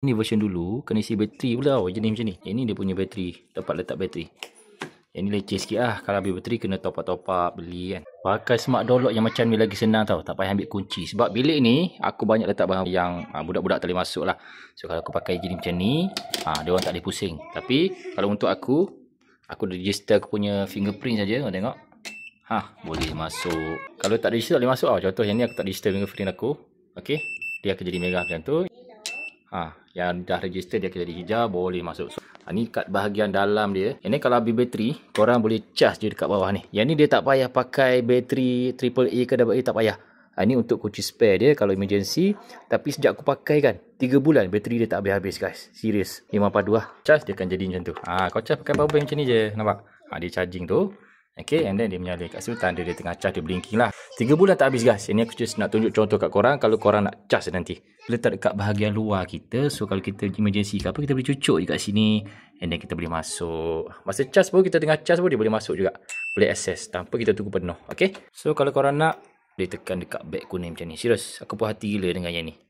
Ni version dulu, kena isi bateri pula tau, jenis macam ni. Yang ni dia punya bateri, tempat letak bateri. Yang ni leceh sikit lah, kalau habis bateri kena top up beli kan. Pakai smart door lock yang macam ni lagi senang tau, tak payah ambil kunci. Sebab bilik ni, aku banyak letak barang yang budak-budak tak boleh masuk lah. So kalau aku pakai gini macam ni, dia orang tak boleh pusing. Tapi kalau untuk aku register aku punya fingerprint saja, kau tengok. Boleh masuk. Kalau tak register tak boleh masuk tau. Contoh yang ni aku tak register fingerprint aku. Okey, dia akan jadi merah macam tu. Yang dah register dia akan jadi hijau, boleh masuk. So, ni kat bahagian dalam dia. Yang ni kalau habis bateri, korang boleh charge je dekat bawah ni. Yang ni dia tak payah pakai bateri AAA ke AA, tak payah. Ni untuk kunci spare dia kalau emergency. Tapi sejak aku pakai kan, 3 bulan bateri dia tak habis-habis guys. Serius. 5 padu lah. Charge dia akan jadi macam tu. Kau charge pakai power bank macam ni je. Nampak? Dia charging tu. Okay, and then dia menyala kat situ, tanda dia tengah charge, dia blinking lah. 3 bulan tak habis guys. Ini aku just nak tunjuk contoh kat korang kalau korang nak charge nanti. Letak dekat bahagian luar kita, so kalau kita emergency ke apa, kita boleh cucuk je kat sini, and then kita boleh masuk. Masa charge pun, kita tengah charge pun dia boleh masuk juga. Boleh access tanpa kita tunggu penuh. Okay, so kalau korang nak, boleh tekan dekat beg kuning macam ni. Serius, aku puas hati gila dengan yang ni.